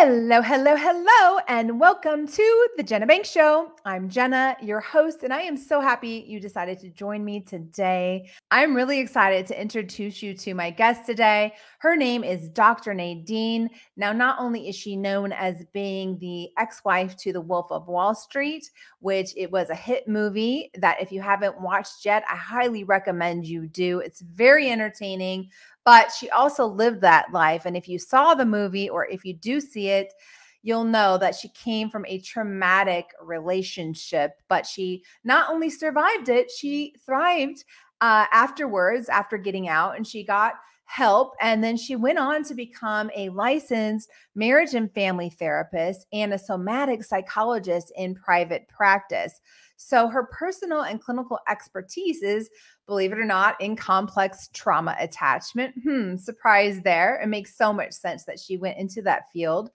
Hello, hello, hello, and welcome to the Jenna Banks Show. I'm Jenna, your host, and I am so happy you decided to join me today. I'm really excited to introduce you to my guest today. Her name is Dr. Nadine. Now, not only is she known as being the ex-wife to the Wolf of Wall Street, which it was a hit movie that if you haven't watched yet, I highly recommend you do. It's very entertaining. But she also lived that life. And if you saw the movie or if you do see it, you'll know that she came from a traumatic relationship, but she not only survived it, she thrived afterwards, after getting out, and she got help. And then she went on to become a licensed marriage and family therapist and a somatic psychologist in private practice. So her personal and clinical expertise is, believe it or not, in complex trauma attachment. Surprise there. It makes so much sense that she went into that field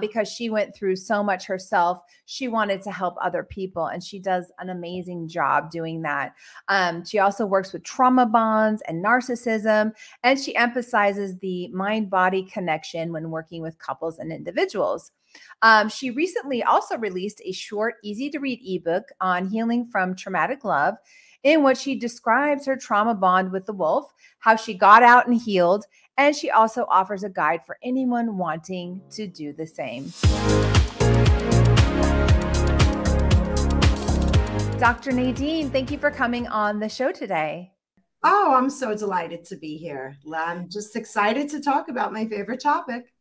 because she went through so much herself. She wanted to help other people, and she does an amazing job doing that. She also works with trauma bonds and narcissism, and she emphasizes the mind-body connection when working with couples and individuals. She recently also released a short, easy-to-read ebook on healing from traumatic love, in which she describes her trauma bond with the wolf, how she got out and healed, and she also offers a guide for anyone wanting to do the same. Dr. Nadine, thank you for coming on the show today. Oh, I'm so delighted to be here. I'm just excited to talk about my favorite topic.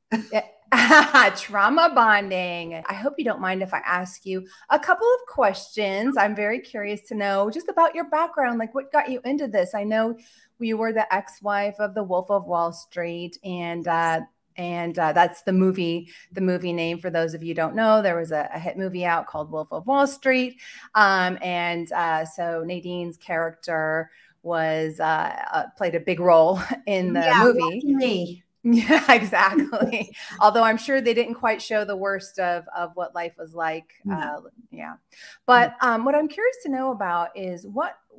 Trauma bonding. I hope you don't mind if I ask you a couple of questions. I'm very curious to know just about your background, like what got you into this. I know you were the ex-wife of the Wolf of Wall Street, and that's the movie name. For those of you who don't know, there was a hit movie out called Wolf of Wall Street, so Nadine's character was played a big role in the movie. Me. Yeah, exactly. Although I'm sure they didn't quite show the worst of what life was like. But what I'm curious to know about is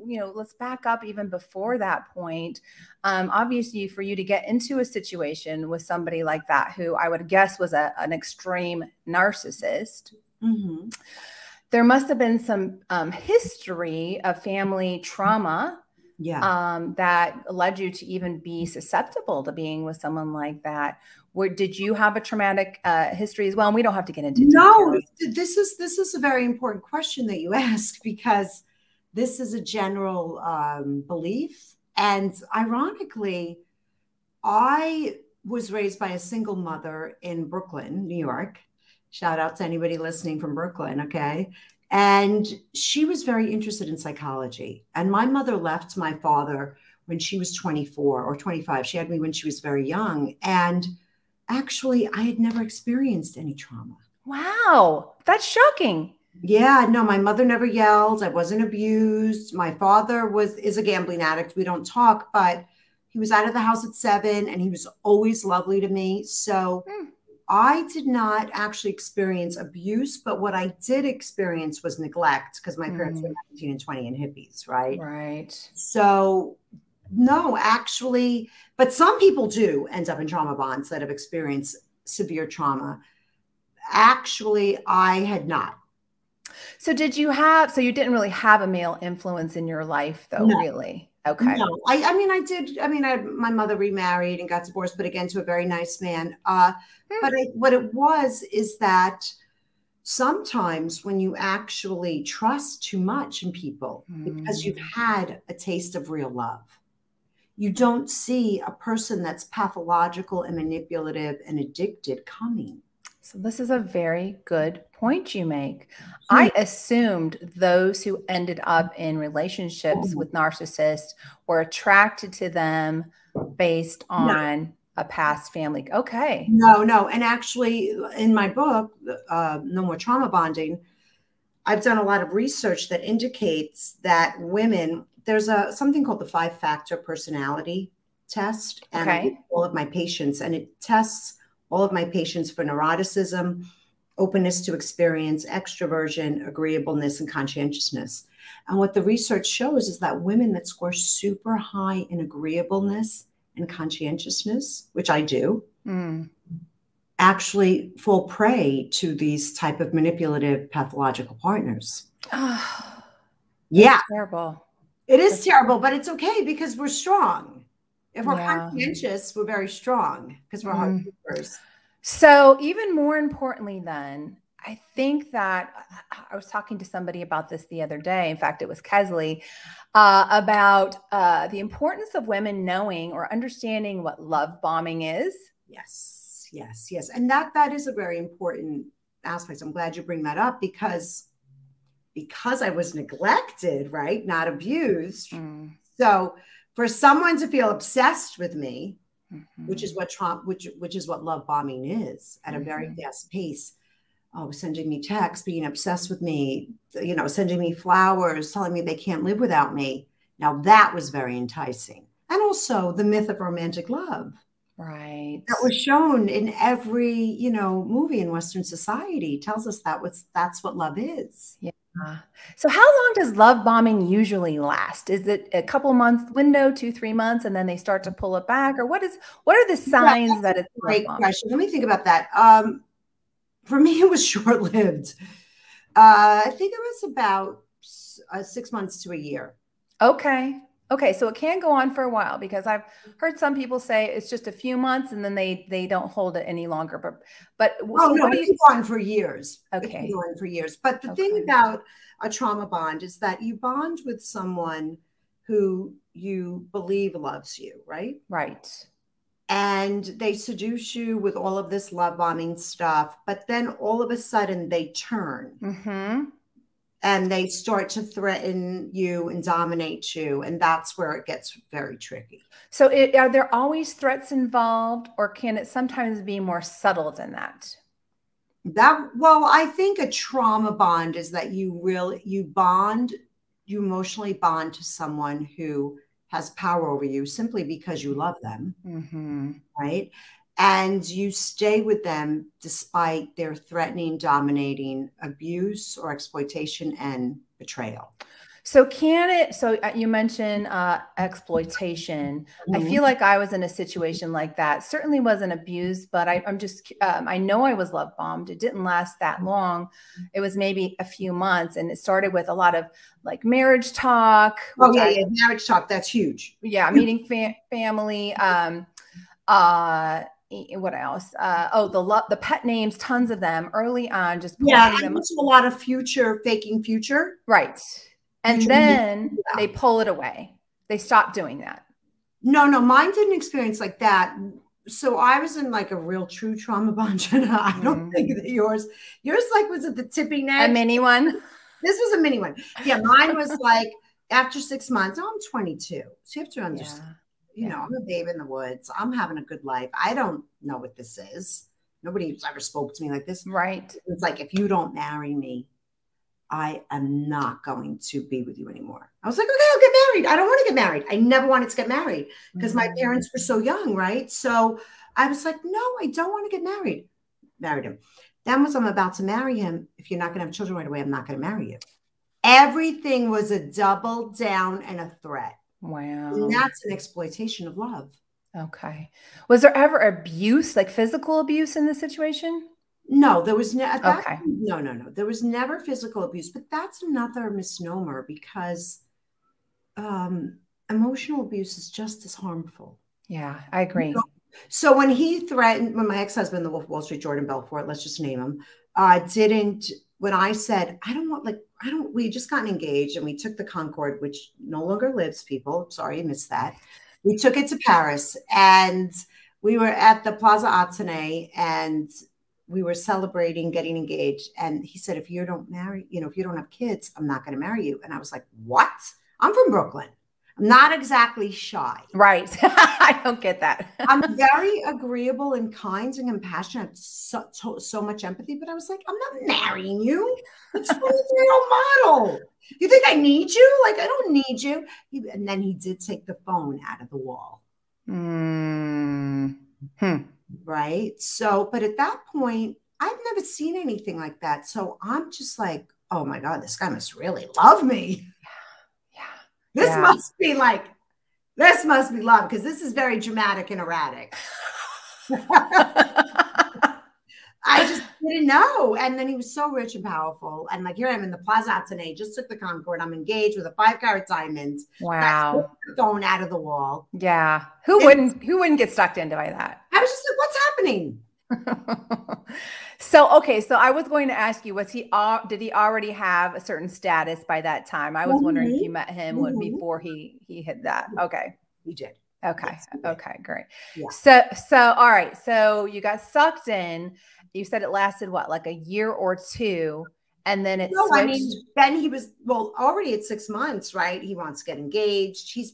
let's back up even before that point. Obviously, for you to get into a situation with somebody like that, who I would guess was an extreme narcissist, there must have been some history of family trauma that led you to even be susceptible to being with someone like that. Did you have a traumatic history as well? And we don't have to get into details. This is a very important question that you ask, because this is a general belief. And ironically, I was raised by a single mother in Brooklyn, New York. Shout out to anybody listening from Brooklyn, okay? And she was very interested in psychology. And my mother left my father when she was 24 or 25. She had me when she was very young. And actually, I had never experienced any trauma. Wow, that's shocking. Yeah, no, my mother never yelled. I wasn't abused. My father is a gambling addict. We don't talk, but he was out of the house at 7 and he was always lovely to me. So I did not actually experience abuse, but what I did experience was neglect, because my parents were 19 and 20 and hippies, right? Right. So no, actually, but some people do end up in trauma bonds that have experienced severe trauma. Actually, I had not. So so you didn't really have a male influence in your life though, really? Okay. No, I mean, I did. I mean, my mother remarried and got divorced, but again, to a very nice man. But what it was is that sometimes when you actually trust too much in people, because you've had a taste of real love, you don't see a person that's pathological and manipulative and addicted coming. So this is a very good point you make. I assumed those who ended up in relationships with narcissists were attracted to them based on a past family. Okay. No. And actually, in my book, No More Trauma Bonding, I've done a lot of research that indicates that women, there's something called the 5-factor personality test. And all of my patients, and it tests all of my patients for neuroticism, openness to experience, extroversion, agreeableness, and conscientiousness. And what the research shows is that women that score super high in agreeableness and conscientiousness, which I do, actually fall prey to these type of manipulative pathological partners. Oh, Yeah, terrible. it is terrible, but it's okay because we're strong. If we're Yeah. conscientious, we're very strong because we're hard workers. So even more importantly then, I think that I was talking to somebody about this the other day. In fact, it was Kesley, about the importance of women knowing or understanding what love bombing is. Yes, yes, yes. And that is a very important aspect. I'm glad you bring that up because I was neglected, right? Not abused. So for someone to feel obsessed with me, which is what which is what love bombing is at a very fast pace. Oh, sending me texts, being obsessed with me, you know, sending me flowers, telling me they can't live without me. Now that was very enticing. And also the myth of romantic love. Right. That was shown in every, you know, movie in Western society tells us that's what love is. Yeah. So how long does love bombing usually last? Is it a couple months window, 2-3 months, and then they start to pull it back? Or what are the signs that it's a great question? Let me think about that. For me, it was short-lived. I think it was about 6 months to a year. Okay. Okay. So it can go on for a while because I've heard some people say it's just a few months and then they don't hold it any longer. But oh so no, what it can go on for years. Okay. It can go on for years. But the thing about a trauma bond is that you bond with someone who you believe loves you, right? Right. And they seduce you with all of this love bombing stuff, but then all of a sudden they turn and they start to threaten you and dominate you. And that's where it gets very tricky. So are there always threats involved, or can it sometimes be more subtle than that? Well, I think a trauma bond is that you emotionally bond to someone who has power over you simply because you love them, right? And you stay with them despite their threatening, dominating abuse or exploitation and betrayal. So you mentioned exploitation. I feel like I was in a situation like that. Certainly wasn't abused, but I know I was love bombed. It didn't last that long. It was maybe a few months, and it started with a lot of like marriage talk. Oh yeah, marriage talk. That's huge. Yeah, meeting family. What else? The pet names, tons of them early on. Just and also a lot of faking future. Right. And then they pull it away. They stop doing that. No, mine didn't experience like that. So I was in like a real true trauma bond, Jenna. I don't think that yours like was at the tipping edge. A mini one? This was a mini one. Yeah, mine was like after 6 months. Oh, I'm 22. So you have to understand, you know, I'm a babe in the woods. I'm having a good life. I don't know what this is. Nobody's ever spoke to me like this. Right. It's like, if you don't marry me, I am not going to be with you anymore. I was like, okay, I'll get married. I don't want to get married. I never wanted to get married because my parents were so young, right? So I was like, no, I don't want to get married. Married him. Then once I'm about to marry him, if you're not going to have children right away, I'm not going to marry you. Everything was a double down and a threat. Wow. And that's an exploitation of love. Okay. Was there ever abuse, like physical abuse in this situation? No, there was no. There was never physical abuse, but that's another misnomer because emotional abuse is just as harmful. Yeah, I agree. So when when my ex-husband, the Wolf of Wall Street, Jordon Belford, let's just name him, when I said, we just gotten engaged and we took the Concorde, which no longer lives, people. Sorry, I missed that. We took it to Paris and we were at the Plaza Athénée and we were celebrating getting engaged. And he said, if you don't have kids, I'm not going to marry you. And I was like, what? I'm from Brooklyn. I'm not exactly shy. Right. I don't get that. I'm very agreeable and kind and compassionate. I have so much empathy, but I was like, I'm not marrying you. I'm a 23-year-old model. You think I need you? Like, I don't need you. And then he did take the phone out of the wall. Right. So, but at that point, I've never seen anything like that. So I'm just like, oh my God, this guy must really love me. This must be love because this is very dramatic and erratic. I just didn't know. And then he was so rich and powerful. And like, here I am in the Plaza Atene, just took the Concorde. I'm engaged with a 5-carat diamond. Wow. Thrown out of the wall. Yeah. Who wouldn't get sucked into by that? I was just like, what's happening? So, okay. So I was going to ask you, did he already have a certain status by that time? I was wondering if you met him before he hit that. Okay. He did. Okay. Yes, he did. Okay, great. Yeah. So, all right. So you got sucked in. You said it lasted what, like a year or two, and then it switched. I mean, then he was, already at 6 months, right? He wants to get engaged. He's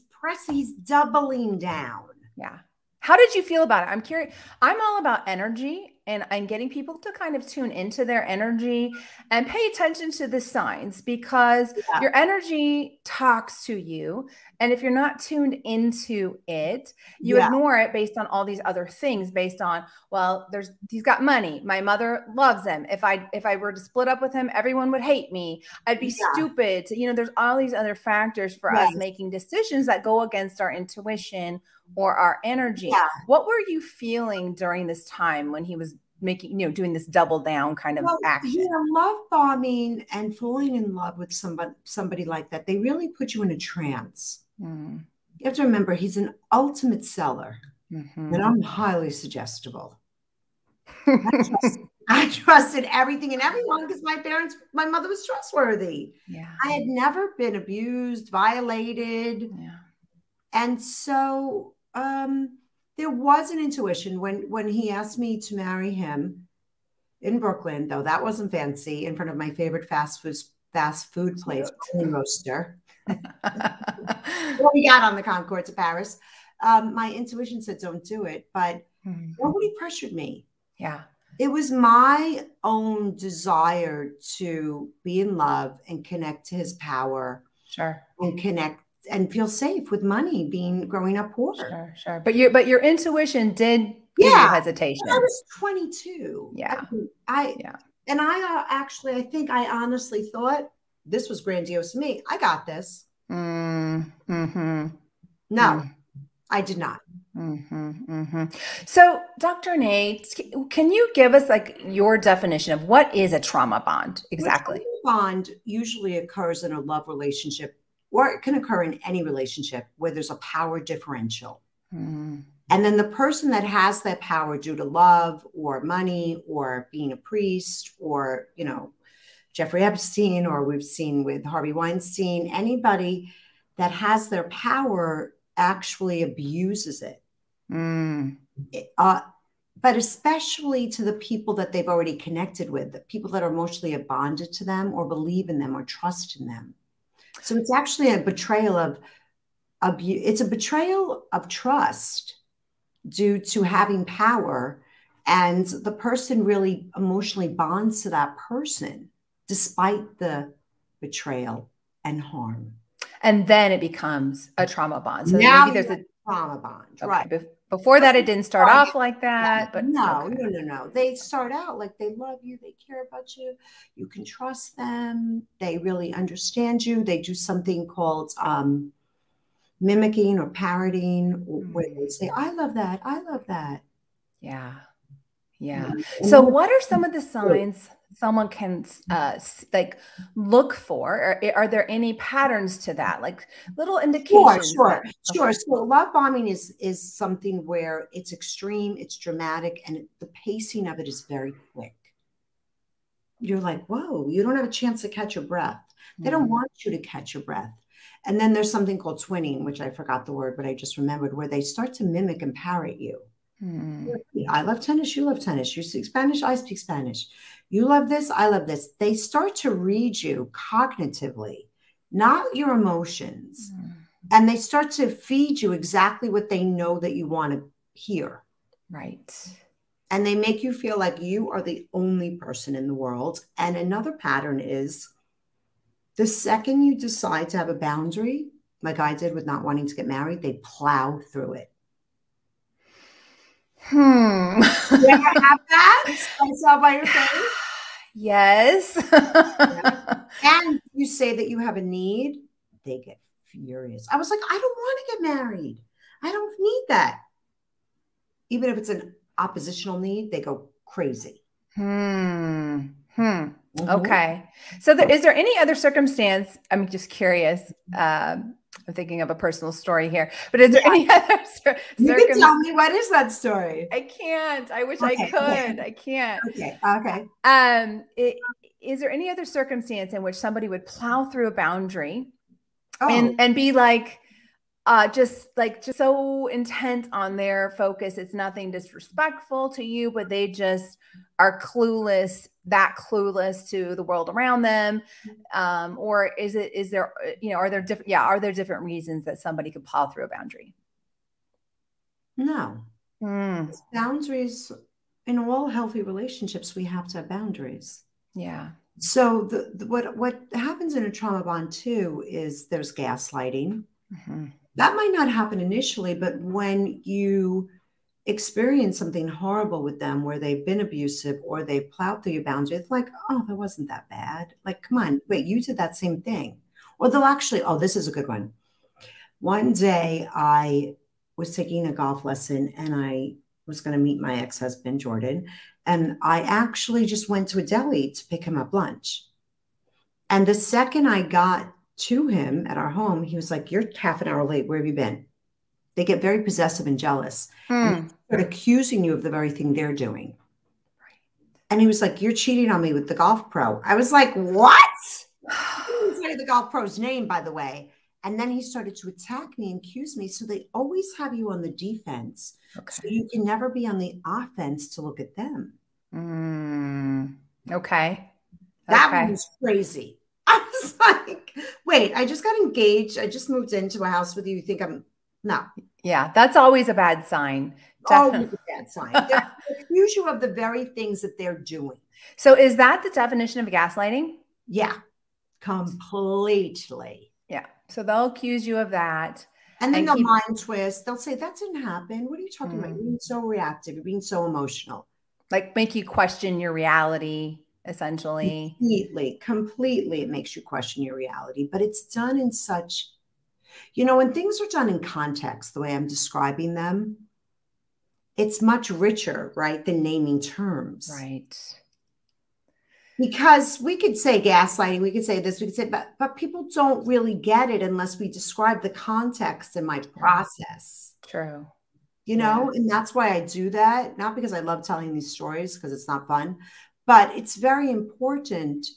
doubling down. Yeah. How did you feel about it? I'm curious. I'm all about energy and getting people to kind of tune into their energy and pay attention to the signs, because your energy talks to you. And if you're not tuned into it, you ignore it based on all these other things, based on, well, he's got money. My mother loves him. If I were to split up with him, everyone would hate me. I'd be stupid. There's all these other factors for us making decisions that go against our intuition or our energy. Yeah. What were you feeling during this time when he was making, doing this double down kind of action? Love bombing and falling in love with somebody like that, they really put you in a trance. You have to remember, he's an ultimate seller, and I'm highly suggestible. I trusted everything and everyone because my mother was trustworthy. Yeah. I had never been abused, violated. Yeah. And so there was an intuition when he asked me to marry him in Brooklyn, though that wasn't fancy, in front of my favorite fast food place, Roaster. Well, we got on the Concorde to Paris. My intuition said, don't do it, but nobody pressured me. Yeah. It was my own desire to be in love and connect to his power. Sure. And connect and feel safe with money, growing up poor. Sure. But your intuition did give you hesitation. I was 22. Yeah. I think I honestly thought this was grandiose to me. I got this. No, I did not. So, Dr. Nate, can you give us like your definition of what is a trauma bond exactly? A trauma bond usually occurs in a love relationship, or it can occur in any relationship where there's a power differential. And then the person that has that power due to love or money or being a priest or, Jeffrey Epstein, or we've seen with Harvey Weinstein, anybody that has their power actually abuses it. But especially to the people that they've already connected with, the people that are emotionally bonded to them or believe in them or trust in them. So it's actually a betrayal of abuse. It's a betrayal of trust due to having power. And the person really emotionally bonds to that person despite the betrayal and harm. And then it becomes a trauma bond. So now maybe there's a trauma bond, okay. Right? Before that, it didn't start off like that. But no. They start out like they love you, they care about you, you can trust them, they really understand you. They do something called mimicking or parroting, where they say, "I love that, I love that." Yeah. So, what are some of the signs someone can like look for? Or are there any patterns to that, like little indications? Sure. So love bombing is something where it's extreme, it's dramatic, and the pacing of it is very quick. You're like, whoa, you don't have a chance to catch your breath. They don't want you to catch your breath. And then there's something called twinning, which I forgot the word, but I just remembered, where they start to mimic and parrot you. I love tennis, you love tennis. You speak Spanish, I speak Spanish. You love this, I love this. They start to read you cognitively, not your emotions. And they start to feed you exactly what they know that you want to hear. Right. And they make you feel like you are the only person in the world. And another pattern is the second you decide to have a boundary, like I did with not wanting to get married, they plow through it. You ever have that? I saw by your face. Yes. And you say that you have a need, they get furious. I was like, I don't want to get married. I don't need that. Even if it's an oppositional need, they go crazy. Okay. So is there any other circumstance? I'm just curious. I'm thinking of a personal story here, but is there any other You can tell me, what is that story? I can't. I wish I could. I can't. Okay. Is there any other circumstance in which somebody would plow through a boundary and be like, just so intent on their focus? It's nothing disrespectful to you, but they just are clueless to the world around them. Or are there different reasons that somebody could plow through a boundary? No. Boundaries, in all healthy relationships, we have to have boundaries. Yeah. So what happens in a trauma bond too is there's gaslighting. That might not happen initially, but when you experience something horrible with them where they've been abusive or they plowed through your boundary, it's like, oh, that wasn't that bad. Like, come on, wait, you did that same thing. Or they'll actually, oh, this is a good one. One day I was taking a golf lesson and I was going to meet my ex-husband, Jordon. And I actually just went to a deli to pick him up lunch. And the second I got to him at our home, he was like, you're half an hour late. Where have you been? They get very possessive and jealous. And they start accusing you of the very thing they're doing. And he was like, you're cheating on me with the golf pro. I was like, what? He didn't say the golf pro's name, by the way. And then he started to attack me and accuse me. So they always have you on the defense. Okay. So you can never be on the offense to look at them. Okay. That one was crazy. I was like, wait, I just got engaged. I just moved into a house with you. You think I'm no. Yeah, that's always a bad sign. Always a bad sign. They accuse you of the very things that they're doing. So is that the definition of gaslighting? Yeah, completely. Yeah. So they'll accuse you of that. And then they'll mind twist. They'll say, that didn't happen. What are you talking about? You're being so reactive. You're being so emotional. Like make you question your reality, essentially. Completely. It makes you question your reality. But it's done in such, when things are done in context, the way I'm describing them, it's much richer, right, than naming terms. Right. Because we could say gaslighting, we could say this, we could say, but people don't really get it unless we describe the context in my process. True. And that's why I do that. Not because I love telling these stories, because it's not fun, but it's very important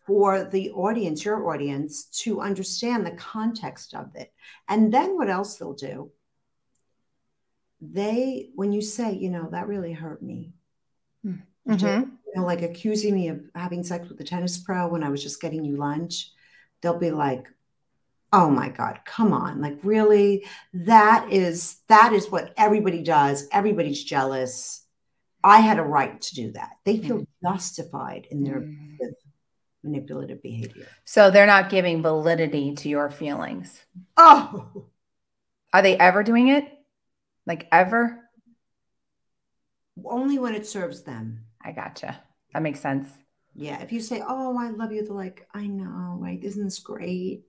for the audience, your audience, to understand the context of it. And then what else they'll do? When you say, that really hurt me. Like accusing me of having sex with a tennis pro when I was just getting you lunch, they'll be like, oh my God, come on. Like, really? That is what everybody does. Everybody's jealous. I had a right to do that. They feel justified in their manipulative behavior. So they're not giving validity to your feelings. Oh. Are they ever doing it? Like ever? Only when it serves them. I gotcha. That makes sense. Yeah. If you say, oh, I love you, they're like, I know, right? Isn't this great?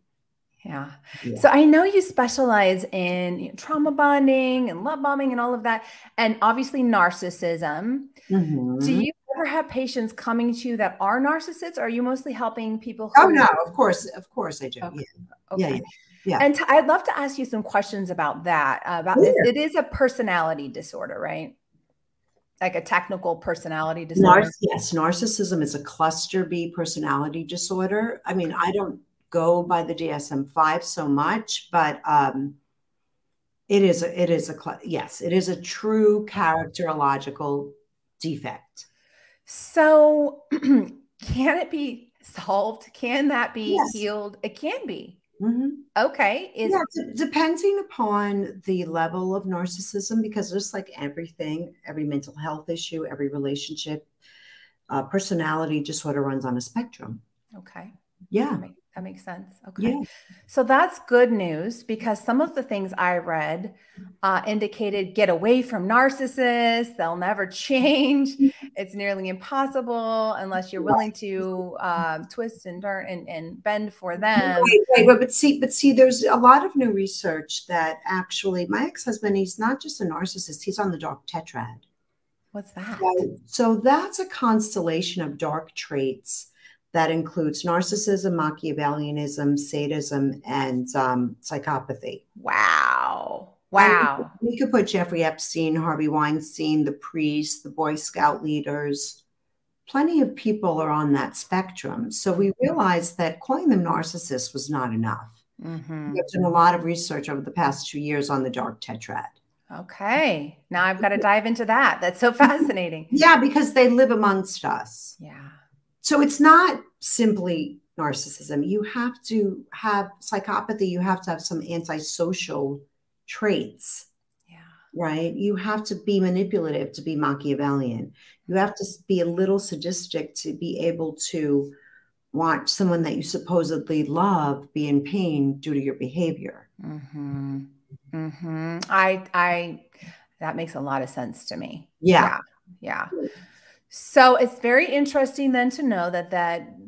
Yeah. So I know you specialize in trauma bonding and love bombing and all of that. And obviously narcissism. Do you ever have patients coming to you that are narcissists? Or are you mostly helping people? Oh, no, of course I do. Okay. Yeah. Okay. Yeah. And I'd love to ask you some questions about that, this. It is a personality disorder, right? Like a technical personality disorder. Yes. Narcissism is a cluster B personality disorder. I mean, I don't go by the DSM-5 so much, but it is a true characterological defect. So can it be solved? Can that be healed? It can be. Okay. Depending upon the level of narcissism, because just like everything, every mental health issue, every relationship, personality disorder runs on a spectrum. Okay. Yeah. That makes sense. Okay. Yeah. So that's good news, because some of the things I read indicated get away from narcissists. They'll never change. It's nearly impossible unless you're willing to twist and turn and bend for them. But see, there's a lot of new research that actually my ex-husband, he's not just a narcissist. He's on the dark tetrad. What's that? So that's a constellation of dark traits that includes narcissism, Machiavellianism, sadism, and psychopathy. Wow. And Wow. we could put Jeffrey Epstein, Harvey Weinstein, the priests, the Boy Scout leaders. Plenty of people are on that spectrum. So we realized that calling them narcissists was not enough. Mm-hmm. We've done a lot of research over the past 2 years on the dark tetrad. Okay. Now I've got to dive into that. That's so fascinating. Yeah, because they live amongst us. Yeah. So it's not simply narcissism. You have to have psychopathy. You have to have some antisocial traits. Yeah. Right? You have to be manipulative to be Machiavellian. You have to be a little sadistic to be able to watch someone that you supposedly love be in pain due to your behavior. Mm-hmm. Mm-hmm. That makes a lot of sense to me. Yeah. Yeah. So it's very interesting then to know that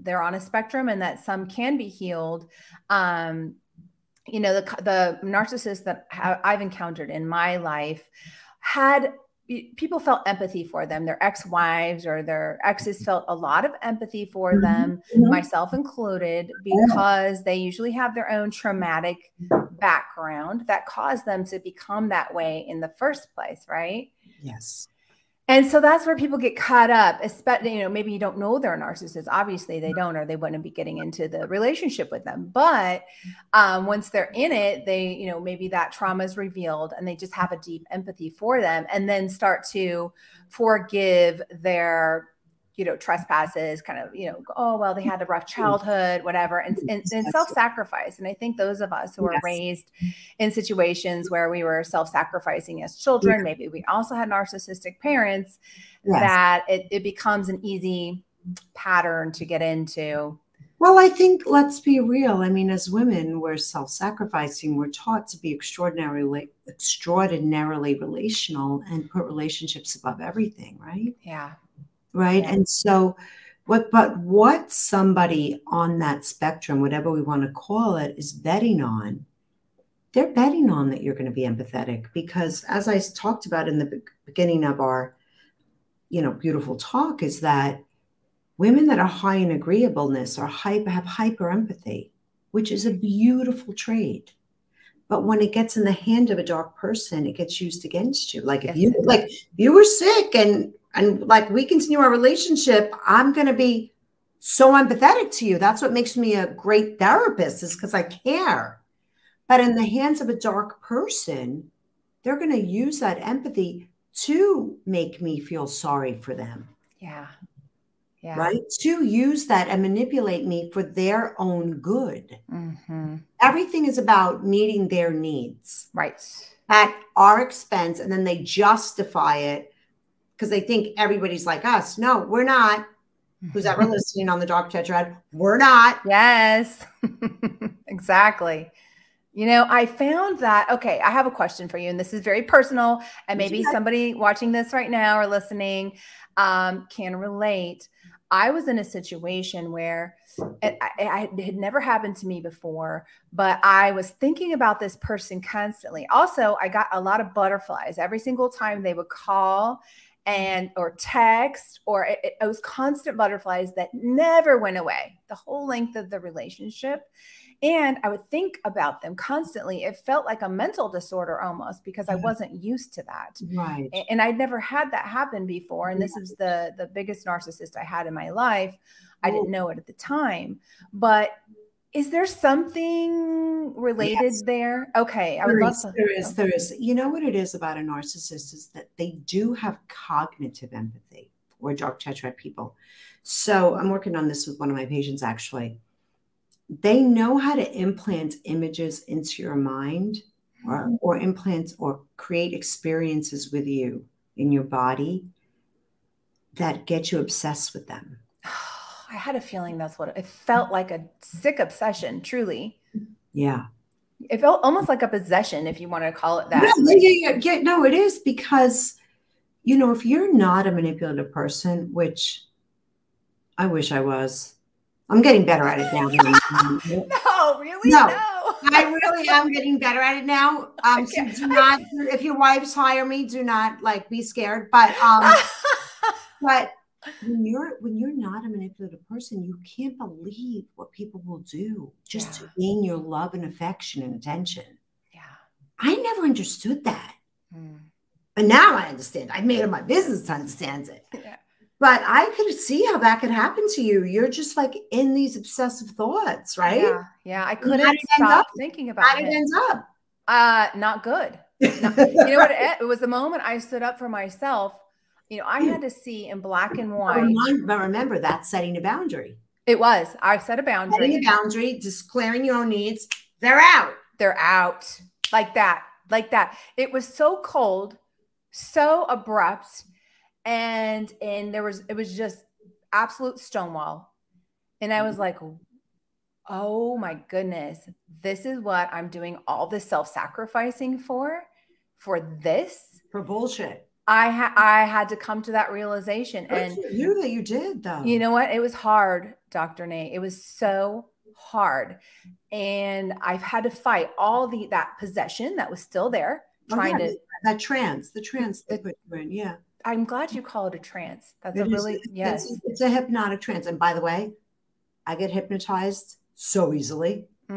they're on a spectrum and that some can be healed. You know, the narcissists that I've encountered in my life people felt empathy for them. Their ex-wives or their exes felt a lot of empathy for them, myself included, because they usually have their own traumatic background that caused them to become that way in the first place, right? Yes. And so that's where people get caught up, especially, you know, maybe you don't know they're a narcissist. Obviously they don't, or they wouldn't be getting into the relationship with them. But once they're in it, they, you know, maybe that trauma is revealed and they just have a deep empathy for them and then start to forgive their, you know, trespasses, kind of, you know, oh, well, they had a rough childhood, whatever, and self-sacrifice. And I think those of us who are raised in situations where we were self-sacrificing as children, maybe we also had narcissistic parents, that it becomes an easy pattern to get into. Well, I think, let's be real. I mean, as women, we're self-sacrificing. We're taught to be extraordinarily relational and put relationships above everything, right? Yeah. Right. Yeah. And so what somebody on that spectrum, whatever we want to call it, is betting on, they're betting on that you're going to be empathetic, because as I talked about in the beginning of our, you know, beautiful talk, is that women that are high in agreeableness have hyper empathy, which is a beautiful trait. But when it gets in the hand of a dark person, it gets used against you. Like if you were sick and like we continue our relationship, I'm going to be so empathetic to you. That's what makes me a great therapist, is because I care. But in the hands of a dark person, they're going to use that empathy to make me feel sorry for them. Yeah. Yeah. Right? To use that and manipulate me for their own good. Mm-hmm. Everything is about meeting their needs. Right. At our expense. And then they justify it because they think everybody's like us. No, we're not. Who's ever listening on the Dark Tetrad? We're not. Yes, exactly. You know, I found that, okay, I have a question for you, and this is very personal, and maybe somebody watching this right now or listening can relate. I was in a situation where it had never happened to me before, but I was thinking about this person constantly. Also, I got a lot of butterflies every single time they would call or text, or it was constant butterflies that never went away the whole length of the relationship. And I would think about them constantly. It felt like a mental disorder almost, because I wasn't used to that. Right. And I'd never had that happen before. And this was the biggest narcissist I had in my life. I didn't know it at the time, but is there something related there? Okay. I would love to. There is. You know what it is about a narcissist is that they do have cognitive empathy, or dark tetrad people. So I'm working on this with one of my patients, actually. They know how to implant images into your mind, or implant or create experiences with you in your body that get you obsessed with them. I had a feeling that's what it felt like, a sick obsession, truly. Yeah. It felt almost like a possession, if you want to call it that. Yeah. No, it is, because, you know, if you're not a manipulative person, which I wish I was, I'm getting better at it now. No, really? No, No. I really am getting better at it now. So do not, if your wives hire me, do not like be scared. But when you're not a manipulative person, you can't believe what people will do just to gain your love and affection and attention. Yeah. I never understood that. But now I understand. I made it my business to understand it. Yeah. But I could see how that could happen to you. You're just like in these obsessive thoughts, right? Yeah. Yeah. I couldn't stop thinking about how did it end up. Not good. You know what? It was the moment I stood up for myself. You know, I had to see in black and white. But remember, that's setting a boundary. It was. I set a boundary. Setting a boundary, declaring your own needs. They're out. They're out. Like that. Like that. It was so cold, so abrupt. And it was just absolute stonewall. And I was like, oh my goodness, this is what I'm doing all this self-sacrificing for this? For bullshit. I had to come to that realization. And you that you did though. You know what? It was hard, Dr. Nate. It was so hard. And I've had to fight all that possession that was still there. The trance they put you in. Yeah. I'm glad you call it a trance. That's it's a hypnotic trance. And by the way, I get hypnotized so easily. I've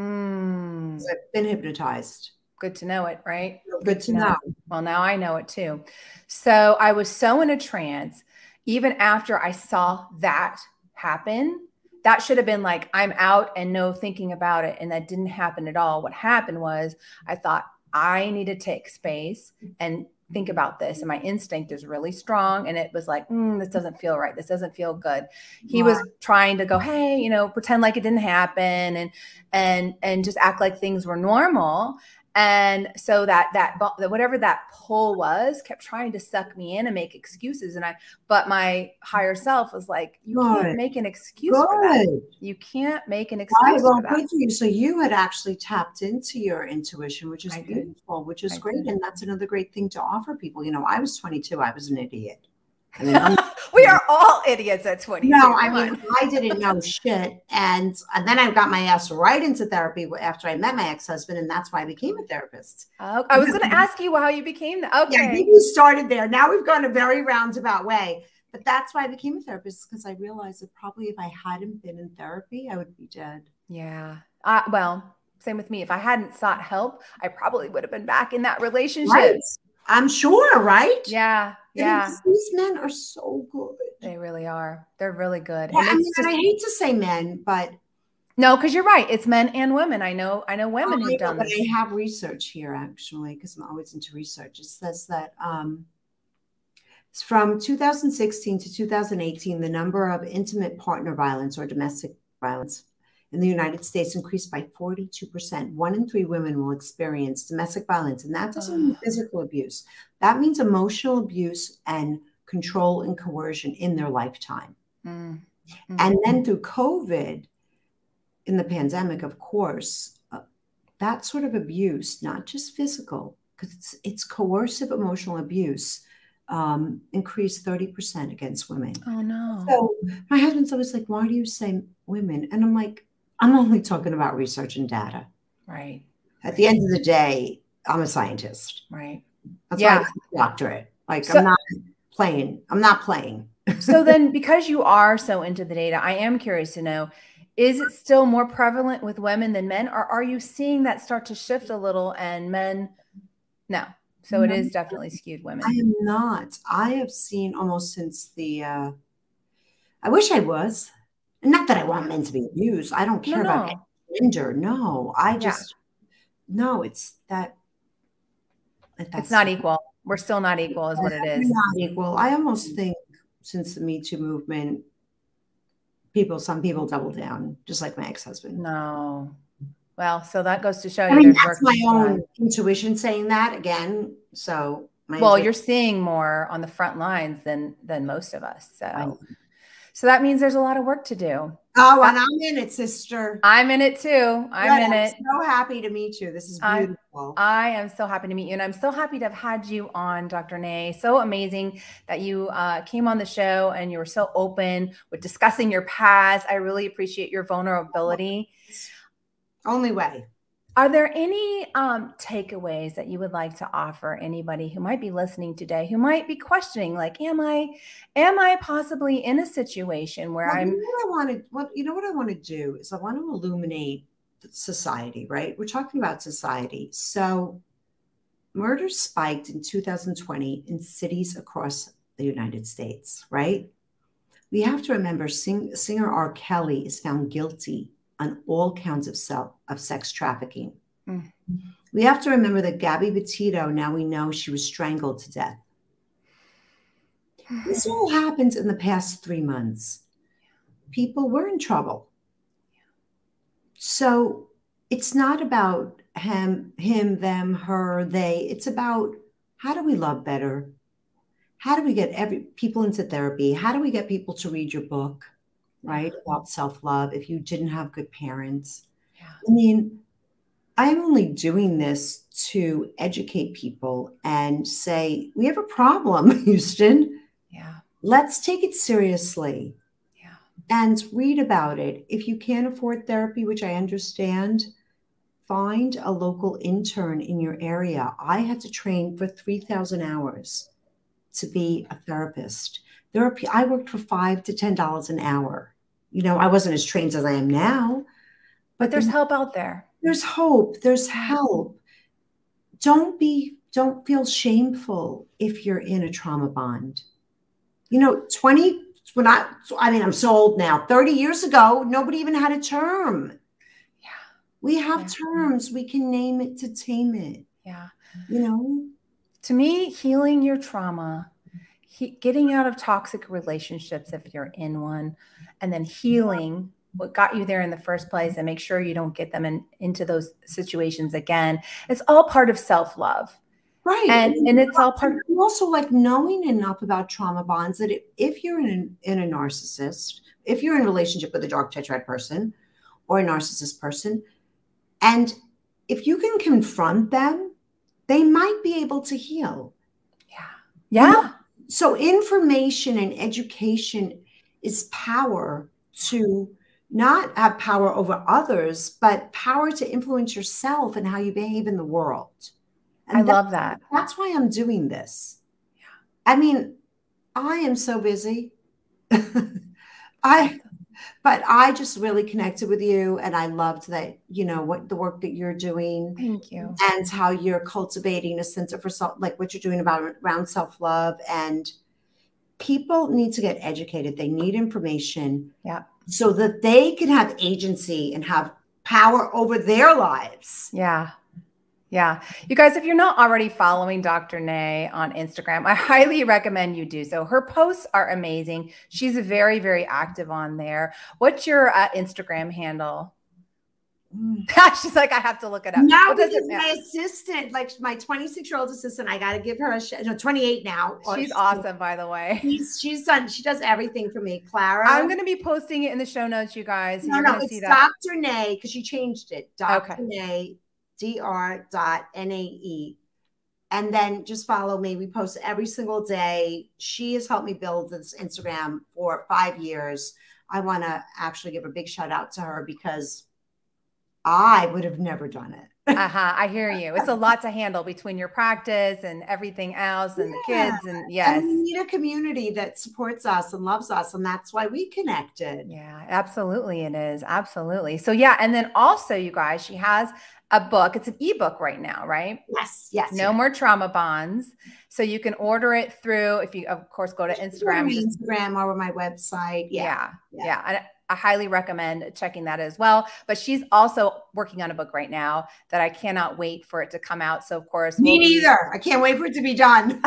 been hypnotized. Good to know it, right? Good to know. Well, now I know it too. So I was so in a trance, even after I saw that happen. That should have been like, I'm out and no thinking about it. And that didn't happen at all. What happened was I thought I need to take space and think about this. And my instinct is really strong. And it was like, this doesn't feel right. This doesn't feel good. He was trying to go, hey, you know, pretend like it didn't happen and just act like things were normal. And so that whatever that pull was kept trying to suck me in and make excuses. But my higher self was like, you can't make an excuse for that. You can't make an excuse for that. Good for you. So you had actually tapped into your intuition, which is beautiful, which is great. And that's another great thing to offer people. You know, I was 22. I was an idiot. I mean, we are all idiots at 22. No, I mean, I didn't know shit. And then I got my ass right into therapy after I met my ex-husband. And that's why I became a therapist. Oh, I was going to ask you how you became that. Okay. Yeah, you started there. Now we've gone a very roundabout way. But that's why I became a therapist, because I realized that probably if I hadn't been in therapy, I would be dead. Yeah. Well, same with me. If I hadn't sought help, I probably would have been back in that relationship. Right. I'm sure, right? Yeah. Yeah. These men are so good. They really are. They're really good. Yeah, and I hate to say men, but no, because you're right. It's men and women. I know women who've done this. I have research here, actually, because I'm always into research. It says that from 2016 to 2018, the number of intimate partner violence or domestic violence in the United States increased by 42%. 1 in 3 women will experience domestic violence. And that doesn't mean physical abuse. That means emotional abuse and control and coercion in their lifetime. And then through COVID, in the pandemic, of course, that sort of abuse, not just physical, because it's coercive emotional abuse, increased 30% against women. Oh, no. So my husband's always like, why do you say women? And I'm like, I'm only talking about research and data. Right. At the end of the day, I'm a scientist. Right. That's why I have a doctorate. Like, so, I'm not playing. So then, because you are so into the data, I am curious to know, is it still more prevalent with women than men? Or are you seeing that start to shift a little and men? No. So it is definitely skewed women. I am not. I have seen almost since I wish I was. Not that I want men to be abused. I don't care about gender. No, I just, no, it's that. It's not equal. We're still not equal is what it is. Not equal. I almost think since the Me Too movement, some people double down, just like my ex-husband. No. Well, so that goes to show you. That's my own intuition saying that again. So, you're seeing more on the front lines than most of us. So that means there's a lot of work to do. Oh, and I'm in it, sister. I'm in it too. I'm in it. I'm so happy to meet you. This is beautiful. I am so happy to meet you. And I'm so happy to have had you on, Dr. Nay. So amazing that you came on the show and you were so open with discussing your past. I really appreciate your vulnerability. Only way. Are there any takeaways that you would like to offer anybody who might be listening today, who might be questioning, like, am I possibly in a situation where I'm? You know what I want to do is I want to illuminate society, right? We're talking about society. So murder spiked in 2020 in cities across the United States, right? We have to remember singer R. Kelly is found guilty on all counts of sex trafficking. Mm. We have to remember that Gabby Petito, now we know she was strangled to death. This all happened in the past 3 months. People were in trouble. So it's not about him, them, her, they. It's about how do we love better? How do we get people into therapy? How do we get people to read your book? Right? About self-love. If you didn't have good parents. Yeah. I mean, I'm only doing this to educate people and say, we have a problem, Houston. Yeah. Let's take it seriously. Yeah. And read about it. If you can't afford therapy, which I understand, find a local intern in your area. I had to train for 3,000 hours to be a therapist. I worked for $5 to $10 an hour. You know, I wasn't as trained as I am now. But there's help out there. There's hope. There's help. Don't feel shameful if you're in a trauma bond. You know, I'm so old now. 30 years ago, nobody even had a term. Yeah. We have terms. We can name it to tame it. Yeah. You know? To me, healing your trauma, getting out of toxic relationships if you're in one, and then healing what got you there in the first place and make sure you don't get them into those situations again. It's all part of self-love. Right. And it's all part of also like knowing enough about trauma bonds that if you're in a narcissist, if you're in a relationship with a dark tetrad person or a narcissist person, and if you can confront them, they might be able to heal. Yeah. Yeah. So information and education is power to not have power over others, but power to influence yourself and how you behave in the world. And I love that. That's why I'm doing this. Yeah. I mean, I am so busy. But I just really connected with you, and I loved that, you know, what the work that you're doing. Thank you. And how you're cultivating a center for self, like what you're doing around self-love. And people need to get educated. They need information. Yeah. So that they can have agency and have power over their lives. Yeah. Yeah. You guys, if you're not already following Dr. Nay on Instagram, I highly recommend you do so. Her posts are amazing. She's very, very active on there. What's your Instagram handle? She's like, I have to look it up. Now, because my assistant, like my 26-year-old assistant, I got to give her a 28 now. She's awesome, by the way. She does everything for me. Clara. I'm going to be posting it in the show notes, you guys. No, it's Dr. Nay, because she changed it. Dr. Nay. dr.nae, and then just follow me. We post every single day. She has helped me build this Instagram for 5 years. I want to actually give a big shout out to her because I would have never done it. I hear you. It's a lot to handle between your practice and everything else and the kids. And yes, and we need a community that supports us and loves us. And that's why we connected. Yeah, absolutely. It is. Absolutely. So yeah. And then also, you guys, she has a book. It's an ebook right now, right? Yes. Yes. No More Trauma Bonds. So you can order it through, if you, of course, go to Instagram. Instagram or my website. Yeah. I highly recommend checking that as well. But she's also working on a book right now that I cannot wait for it to come out. So of course, me neither. I can't wait for it to be done.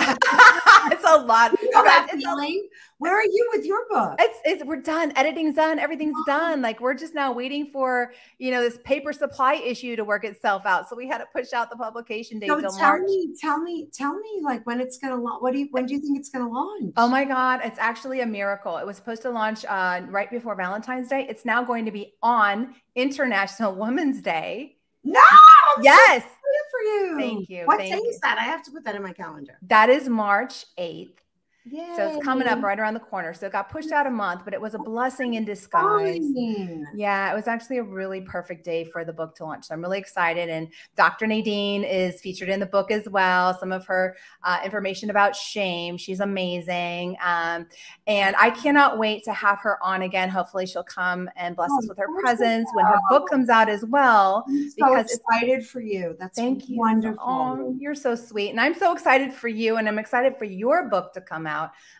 It's a lot. You know that feeling? Where are you with your book? We're done. Editing's done. Everything's done. Like, we're just now waiting for, this paper supply issue to work itself out. So we had to push out the publication date till March. Tell me, like when it's going to launch. When do you think it's going to launch? Oh my God. It's actually a miracle. It was supposed to launch right before Valentine's Day. It's now going to be on International Women's Day. No. Yes. So good for you. Thank you. What day is that? I have to put that in my calendar. That is March 8th. Yay. So it's coming up right around the corner. So it got pushed out a month, but it was a blessing in disguise. Yeah, it was actually a really perfect day for the book to launch. So I'm really excited. And Dr. Nadine is featured in the book as well. Some of her information about shame. She's amazing. And I cannot wait to have her on again. Hopefully she'll come and bless us with her presence when her book comes out as well. I'm so excited for you. That's wonderful. Oh, you're so sweet. And I'm so excited for you. And I'm excited for your book to come out.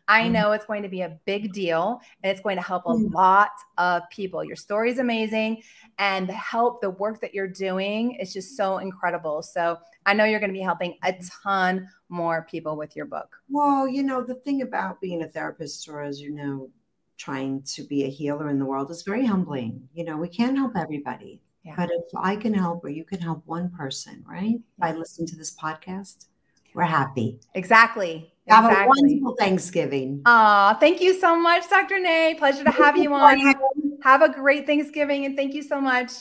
I know it's going to be a big deal, and it's going to help a lot of people. Your story is amazing, and the work that you're doing is just so incredible. So I know you're going to be helping a ton more people with your book. Well, the thing about being a therapist, or as you know, trying to be a healer in the world is very humbling. We can't help everybody, but if I can help, or you can help one person, right? By listening to this podcast, we're happy. Exactly. Have a wonderful Thanksgiving. Thank you so much, Dr. Nay. Pleasure to have you on. Have a great Thanksgiving, and thank you so much.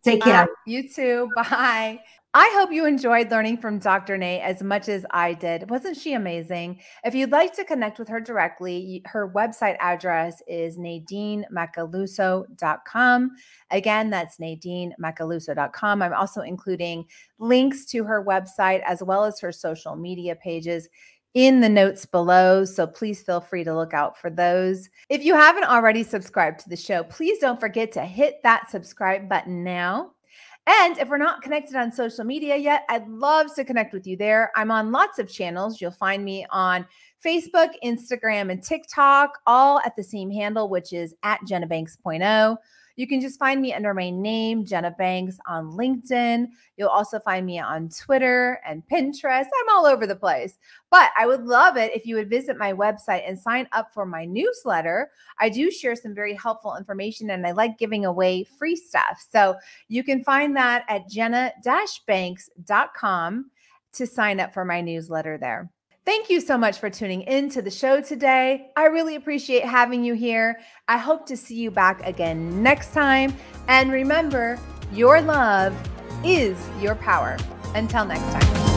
Take care. You too. Bye. I hope you enjoyed learning from Dr. Nay as much as I did. Wasn't she amazing? If you'd like to connect with her directly, her website address is NadineMacaluso.com. Again, that's NadineMacaluso.com. I'm also including links to her website as well as her social media pages in the notes below. So please feel free to look out for those. If you haven't already subscribed to the show, please don't forget to hit that subscribe button now. And if we're not connected on social media yet, I'd love to connect with you there. I'm on lots of channels. You'll find me on Facebook, Instagram, and TikTok, all at the same handle, which is @JennaBanks.0. You can just find me under my name, Jenna Banks, on LinkedIn. You'll also find me on Twitter and Pinterest. I'm all over the place. But I would love it if you would visit my website and sign up for my newsletter. I do share some very helpful information, and I like giving away free stuff. So you can find that at jenna-banks.com to sign up for my newsletter there. Thank you so much for tuning in to the show today. I really appreciate having you here. I hope to see you back again next time. And remember, your love is your power. Until next time.